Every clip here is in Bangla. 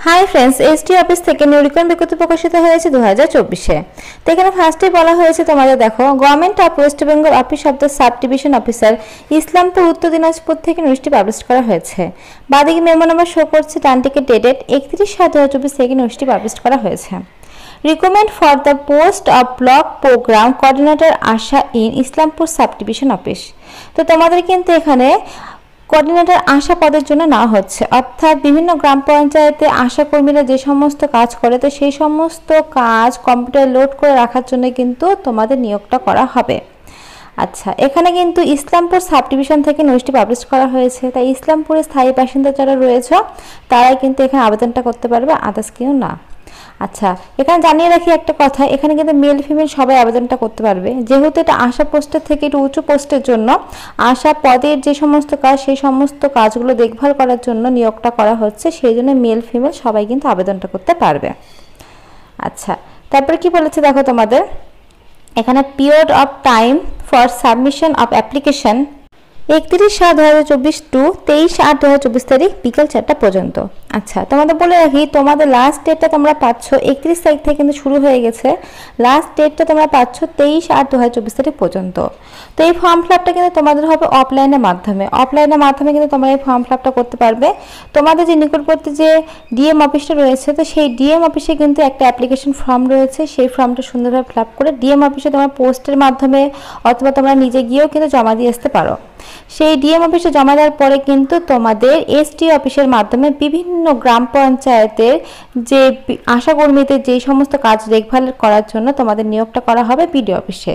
হাই ফ্রেন্ডস, এসটি অফিস থেকে নিউ রিক্রুটমেন্ট বিজ্ঞপ্তি প্রকাশিত হয়েছে 2024-এ। তো এখানে ফার্স্টে বলা হয়েছে তোমাদের দেখো, government of West Bengal office of the sub division officer Islampur উত্তর দিনাজপুর থেকে নোটিশটি পাবলিশ করা হয়েছে। বাদিকে মেমো নাম্বার শো করছে, ডানটিকে ডেটেড 31/7/2024 থেকে নোটিশটি পাবলিশ করা হয়েছে। Recruitment for the post of block programme coordinator ASHA in Islampur sub division office. তো তোমাদের কিন্তু এখানে কোঅর্ডিনেটর আশা পদের জন্য নেওয়া হচ্ছে, অর্থাৎ বিভিন্ন গ্রাম পঞ্চায়েতে আশা কর্মীরা যে সমস্ত কাজ করে, তো সেই সমস্ত কাজ কম্পিউটার লোড করে রাখার জন্য কিন্তু তোমাদের নিয়োগটা করা হবে। আচ্ছা, এখানে কিন্তু ইসলামপুর সাব ডিভিশন থেকে নোটিশটি পাবলিশ করা হয়েছে, তাই ইসলামপুরের স্থায়ী বাসিন্দা যারা রয়েছে তারাই কিন্তু এখানে আবেদনটা করতে পারবে, আদার্স কেউ না। আচ্ছা, এখানে জানিয়ে রাখি একটা কথা, এখানে কিন্তু মেল ফিমেল সবাই আবেদনটা করতে পারবে। যেহেতু এটা আশা পোস্টের থেকে একটু উঁচু পোস্টের জন্য, আশা পদের যে সমস্ত কাজ সেই সমস্ত কাজগুলো দেখভাল করার জন্য নিয়োগটা করা হচ্ছে, সেই জন্য মেল ফিমেল সবাই কিন্তু আবেদনটা করতে পারবে। আচ্ছা, তারপরে কি বলেছে দেখো তোমাদের এখানে, period of time for submission of application 31/7/2024 to 23/8/2024 তারিখ বিকাল 4টা পর্যন্ত। আচ্ছা, তোমাদের বলে রাখি, তোমাদের লাস্ট ডেটটা তোমরা পাচ্ছ 31 তারিখ থেকে কিন্তু শুরু হয়ে গেছে, লাস্ট ডেটটা তোমরা পাচ্ছ 23/8/2024 তারিখ পর্যন্ত। তো এই ফর্ম ফিলআপটা কিন্তু তোমাদের হবে অফলাইনের মাধ্যমে কিন্তু তোমরা এই ফর্ম ফিলআপটা করতে পারবে। তোমাদের যে নিকটবর্তী যে ডিএম অফিসটা রয়েছে, তো সেই ডিএম অফিসে কিন্তু একটা অ্যাপ্লিকেশন ফর্ম রয়েছে, সেই ফর্মটা সুন্দরভাবে ফিলআপ করে ডিএম অফিসে তোমরা পোস্টের মাধ্যমে অথবা তোমরা নিজে গিয়েও কিন্তু জমা দিয়ে আসতে পারো। সেই ডিএম অফিসে জমা দেওয়ার পরে কিন্তু তোমাদের এসটি অফিসের মাধ্যমে বিভিন্ন গ্রাম পঞ্চায়েতের যে আশাকর্মীদের যে সমস্ত কাজ দেখভাল করার জন্য তোমাদের নিয়োগটা করা হবে বিডিও অফিসে।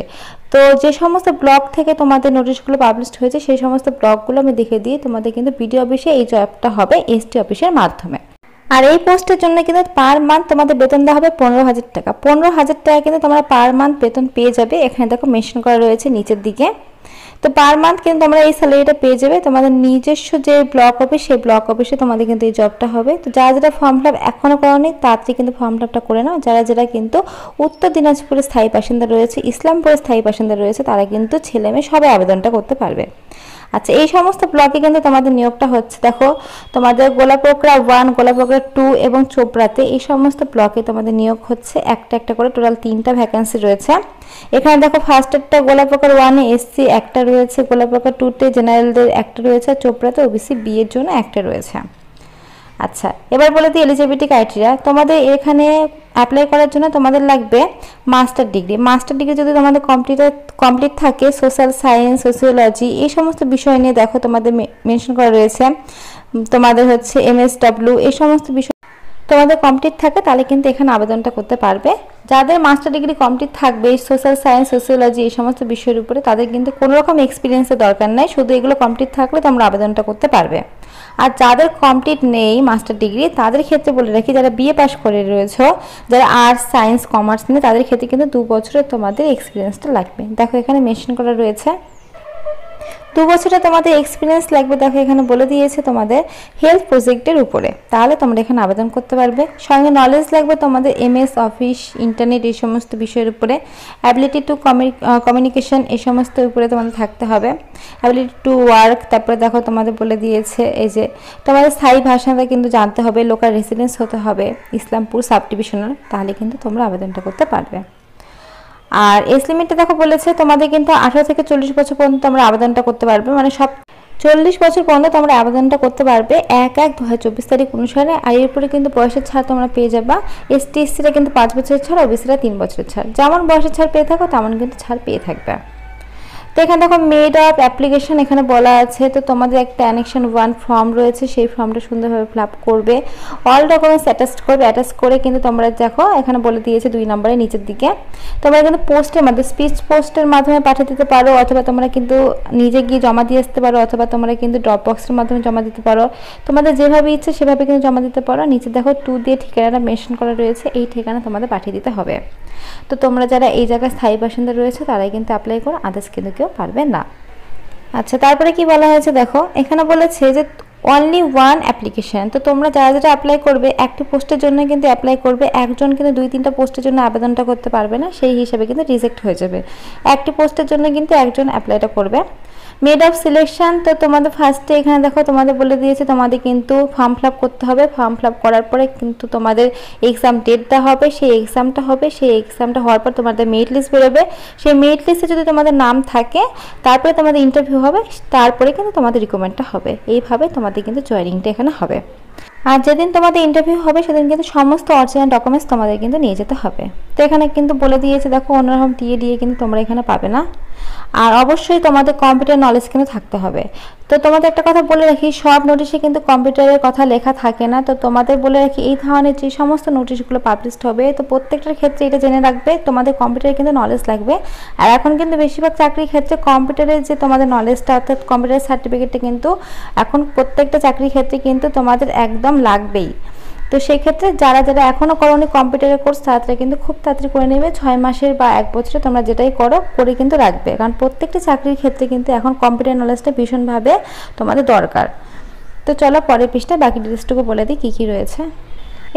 তো যে সমস্ত ব্লক থেকে তোমাদের নোটিশগুলো পাবলিশ হয়েছে সেই সমস্ত ব্লকগুলো আমি দেখে দিয়ে তোমাদের কিন্তু বিডিও অফিসে এই জবটা হবে এসটি অফিসের মাধ্যমে। আর এই পোস্টের জন্য কিন্তু পার মান্থ তোমাদের বেতন দেওয়া হবে 15,000 টাকা। 15,000 টাকা কিন্তু তোমরা পার মান্থ বেতন পেয়ে যাবে, এখানে দেখো মেনশন করা রয়েছে নিচের দিকে। তো পার মান্থ কিন্তু তোমরা এই স্যালারিটা পেয়ে যাবে। তোমাদের নিজস্ব যে ব্লক অফিস, সেই ব্লক অফিসে তোমাদের কিন্তু এই জবটা হবে। তো যারা যারা ফর্ম ফিলআপ এখনও করোনি তাড়াতাড়ি কিন্তু ফর্ম ফিলআপটা করে নাও। যারা কিন্তু উত্তর দিনাজপুরের স্থায়ী বাসিন্দা রয়েছে, ইসলামপুরের স্থায়ী বাসিন্দা রয়েছে, তারা কিন্তু ছেলে মেয়ে সবাই আবেদনটা করতে পারবে। আচ্ছা, এই সমস্ত ব্লকে কিন্তু তোমাদের নিয়োগটা হচ্ছে। দেখো, তোমাদের গোলাপোকরা 1, গোলাপোকরা 2 এবং চোপড়াতে এই সমস্ত ব্লকে তোমাদের নিয়োগ হচ্ছে। একটা একটা করে টোটাল 3টা ভ্যাকেন্সি রয়েছে। এখানে দেখো, ফার্স্টেরটা গোলাপোকরা 1-এ এসসি একটা রয়েছে, গোলাপোকরা 2-তে জেনারেলদের একটা রয়েছে, আর চোপড়াতে ওবিসি বি এর জন্য একটা রয়েছে। আচ্ছা, এবার বলে দিই এলিজিবিলিটি ক্রাইটেরিয়া। তোমাদের এখানে অ্যাপ্লাই করার জন্য তোমাদের লাগবে মাস্টার ডিগ্রি যদি তোমাদের কমপ্লিট থাকে, সোশ্যাল সায়েন্স, সোশিওলজি এই সমস্ত বিষয় নিয়ে দেখো তোমাদের মেনশন করা রয়েছে। তোমাদের হচ্ছে MSW এই সমস্ত বিষয় তোমাদের কমপ্লিট থাকে, তাহলে কিন্তু এখানে আবেদনটা করতে পারবে। যাদের মাস্টার ডিগ্রি কমপ্লিট থাকবে সোশ্যাল সায়েন্স, সোশিওলজি এই সমস্ত বিষয়ের উপরে, তাদের কিন্তু কোনো রকম এক্সপিরিয়েন্সের দরকার নাই, শুধু এগুলো কমপ্লিট থাকলে তোমরা আবেদনটা করতে পারবে। আর যাদের কমপ্লিট নেই মাস্টার ডিগ্রি, তাদের ক্ষেত্রে বলে রাখি, যারা বিএ পাস করে রয়েছে, যারা আর্টস, সায়েন্স, কমার্স নিয়ে, তাদের ক্ষেত্রে কিন্তু 2 বছরের তোমাদের এক্সপিরিয়েন্সটা লাগবে। দেখো এখানে মেনশন করা রয়েছে 2 বছরে তোমাদের এক্সপিরিয়েন্স লাগবে। দেখো এখানে বলে দিয়েছে তোমাদের হেলথ প্রজেক্টের উপরে, তাহলে তোমরা এখানে আবেদন করতে পারবে। সঙ্গে নলেজ লাগবে তোমাদের MS অফিস, ইন্টারনেট এই সমস্ত বিষয়ের উপরে। অ্যাবিলিটি টু কমিউনিকেশন এই সমস্ত উপরে তোমাদের থাকতে হবে। অ্যাবিলিটি টু ওয়ার্ক, তারপরে দেখো তোমাদের বলে দিয়েছে এই যে তোমাদের স্থায়ী ভাষাটা কিন্তু জানতে হবে, লোকাল রেসিডেন্স হতে হবে ইসলামপুর সাব ডিভিশনাল, তাহলে কিন্তু তোমরা আবেদনটা করতে পারবে। আর এজ লিমিটটা দেখো বলেছে তোমাদের কিন্তু 18 থেকে 40 বছর পর্যন্ত তোমরা আবেদনটা করতে পারবে, মানে সব 40 বছর পর্যন্ত তোমরা আবেদনটা করতে পারবে 1/1/2024 তারিখ অনুসারে। আর এর উপরে কিন্তু বয়সের ছাড় তোমরা পেয়ে যাবা। ST/SCরা কিন্তু 5 বছরের ছাড়, ওবিসিরা 3 বছরের ছাড়। যেমন বয়সের ছাড় পেয়ে থাকো তেমন কিন্তু ছাড় পেয়ে থাকবে। তো এখানে দেখো মেড অফ অ্যাপ্লিকেশন এখানে বলা আছে। তো তোমাদের একটা অ্যানেকশন 1 ফর্ম রয়েছে, সেই ফর্মটা সুন্দরভাবে ফিল আপ করবে, অল ডকুমেন্টস অ্যাটাচ করে কিন্তু তোমরা দেখো এখানে বলে দিয়েছে 2 নম্বরে নিচের দিকে তোমরা কিন্তু পোস্টের মাধ্যমে, স্পিচ পোস্টের মাধ্যমে পাঠিয়ে দিতে পারো, অথবা তোমরা কিন্তু নিজে গিয়ে জমা দিয়ে আসতে পারো, অথবা তোমরা কিন্তু ড্রপ বক্সের মাধ্যমে জমা দিতে পারো। তোমাদের যেভাবে ইচ্ছে সেভাবে কিন্তু জমা দিতে পারো। নিচে দেখো 2 দিয়ে ঠিকানাটা মেনশন করা রয়েছে, এই ঠিকানা তোমাদের পাঠিয়ে দিতে হবে। তো তোমরা যারা এই জায়গায় স্থায়ী বাসিন্দা রয়েছে তারাই কিন্তু অ্যাপ্লাই করো, আদার্স কিন্তু কেউ পারবে না। আচ্ছা, তারপরে কি বলা হয়েছে দেখো, এখানে বলেছে যে অনলি 1 অ্যাপ্লিকেশন। তো তোমরা যারা যারা অ্যাপ্লাই করবে একটি পোস্টের জন্য কিন্তু অ্যাপ্লাই করবে, একজন কিন্তু 2-3টা পোস্টের জন্য আবেদনটা করতে পারবে না, সেই হিসাবে কিন্তু রিজেক্ট হয়ে যাবে। একটি পোস্টের জন্য কিন্তু একজন অ্যাপ্লাইটা করবে। মেড অফ সিলেকশন, তো তোমাদের ফার্স্টে এখানে দেখো তোমাদের বলে দিয়েছে তোমাদের কিন্তু ফর্ম ফিল আপ করতে হবে। ফর্ম ফিল আপ করার পরে কিন্তু তোমাদের এক্সাম ডেট দেওয়া হবে, সেই এক্সামটা হবে, সেই এক্সামটা হওয়ার পর তোমাদের মেরিট লিস্ট বেরোবে। সেই মেরিট লিস্টে যদি তোমাদের নাম থাকে তারপরে তোমাদের ইন্টারভিউ হবে, তারপরে কিন্তু তোমাদের রিক্রুটমেন্টটা হবে। এইভাবে তোমাদের কিন্তু জয়েনিংটা এখানে হবে। আর যেদিন তোমাদের ইন্টারভিউ হবে সেদিন কিন্তু সমস্ত অরিজিনাল ডকুমেন্টস তোমাদের কিন্তু নিয়ে যেতে হবে। তো এখানে কিন্তু বলে দিয়েছে দেখো অন্যরকম দিয়ে কিন্তু তোমরা এখানে পাবে না। আর অবশ্যই তোমাদের কম্পিউটার নলেজ কিন্তু থাকতে হবে। তো তোমাদের একটা কথা বলে রাখি, সব নোটিশে কিন্তু কম্পিউটারের কথা লেখা থাকে না। তো তোমাদের বলে রাখি এই ধরনের যে সমস্ত নোটিশগুলো পাবলিশড হবে তো প্রত্যেকটার ক্ষেত্রে এটা জেনে রাখবে তোমাদের কম্পিউটারে কিন্তু নলেজ লাগবে। আর এখন কিন্তু বেশিরভাগ চাকরির ক্ষেত্রে কম্পিউটারের যে তোমাদের নলেজটা অর্থাৎ কম্পিউটার সার্টিফিকেটটা কিন্তু এখন প্রত্যেকটা চাকরির ক্ষেত্রে কিন্তু তোমাদের একদম লাগবেই। তো সেই ক্ষেত্রে যারা যারা এখনও করোনি কম্পিউটারের কোর্স তারা কিন্তু খুব তাড়াতাড়ি করে নেবে, 6 মাসের বা 1 বছরে তোমরা যেটাই করো করে কিন্তু রাখবে, কারণ প্রত্যেকটা চাকরির ক্ষেত্রে কিন্তু এখন কম্পিউটার নলেজটা ভীষণভাবে তোমাদের দরকার। তো চলো পরের পৃষ্ঠায় বাকি ডিটেলসটুকু বলে দিই কী কী রয়েছে।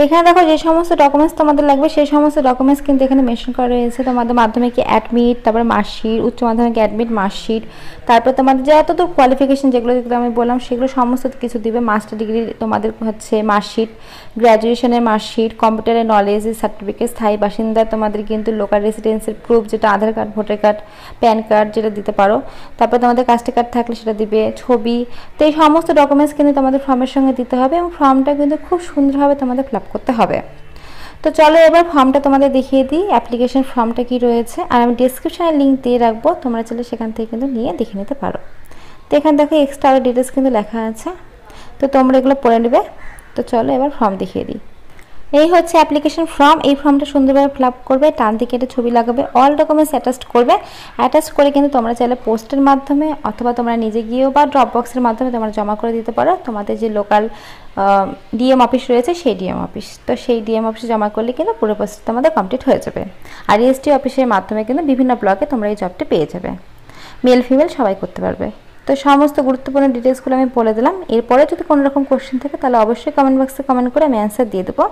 এখানে দেখো যে সমস্ত ডকুমেন্টস তোমাদের লাগবে সেই সমস্ত ডকুমেন্টস কিন্তু এখানে মেনশন করা রয়েছে। তোমাদের মাধ্যমিক অ্যাডমিট, তারপর মার্কশিট, উচ্চ মাধ্যমিক অ্যাডমিট মার্কশিট, তারপর তোমাদের যতদূর কোয়ালিফিকেশন যেগুলো আমি বললাম সেগুলো সমস্ত কিছু দিবে। মাস্টার ডিগ্রি তোমাদের হচ্ছে মার্কশিট, গ্র্যাজুয়েশনের মার্কশিট, কম্পিউটারের নলেজ সার্টিফিকেট, স্থায়ী বাসিন্দা তোমাদের কিন্তু লোকাল রেসিডেন্সের প্রুফ যেটা Aadhaar card, voter card, PAN card যেটা দিতে পারো, তারপর তোমাদের কাস্ট কার্ড থাকলে সেটা দিবে, ছবি। তো এই সমস্ত ডকুমেন্টস কিন্তু তোমাদের ফর্মের সঙ্গে দিতে হবে এবং ফর্মটা কিন্তু খুব সুন্দরভাবে তোমাদের ফিল আপ করতে হবে। তো চলো এবার ফর্মটা তোমাদের দেখিয়ে দিই, অ্যাপ্লিকেশন ফর্মটা কি রয়েছে। আর আমি ডেসক্রিপশনে লিঙ্ক দিয়ে রাখবো, তোমরা চাইলে সেখান থেকে কিন্তু নিয়ে দেখে নিতে পারো। তো এখানে দেখো এক্সট্রা আরও ডিটেলস কিন্তু লেখা আছে, তো তোমরা এগুলো পড়ে নেবে। তো চলো এবার ফর্ম দেখিয়ে দিই। এই হচ্ছে অ্যাপ্লিকেশন ফর্ম। এই ফর্মটা সুন্দরভাবে ফিল আপ করবে, টান দিকে একটা ছবি লাগাবে, অল ডকুমেন্টস অ্যাটাচ করবে। অ্যাটাচ করে কিন্তু তোমরা চাইলে পোস্টের মাধ্যমে অথবা তোমরা নিজে গিয়েও বা ড্রপ বক্সের মাধ্যমে তোমরা জমা করে দিতে পারো তোমাদের যে লোকাল ডিএম অফিস রয়েছে সেই ডিএম অফিস। তো সেই ডিএম অফিসে জমা করলে কিন্তু পুরো প্রসেস তোমাদের কমপ্লিট হয়ে যাবে। আর এসটি অফিসের মাধ্যমে কিন্তু বিভিন্ন ব্লকে তোমরা এই জবটা পেয়ে যাবে, মেল ফিমেল সবাই করতে পারবে। তো সমস্ত গুরুত্বপূর্ণ ডিটেলসগুলো আমি বলে দিলাম। এরপরে যদি কোনো রকম কোশ্চেন থাকে তাহলে অবশ্যই কমেন্ট বক্সে কমেন্ট করে আমি অ্যান্সার দিয়ে দেবো।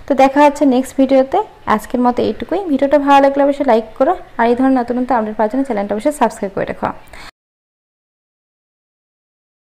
তো দেখা হচ্ছে নেক্সট ভিডিওতে। আজকের মতো এইটুকুই। ভিডিওটা ভালো লাগলে অবশ্যই লাইক করো, আর এই ধরনের নতুন নতুন আপডেট পাওয়ার জন্য চ্যানেলটা অবশ্যই সাবস্ক্রাইব করে রাখো।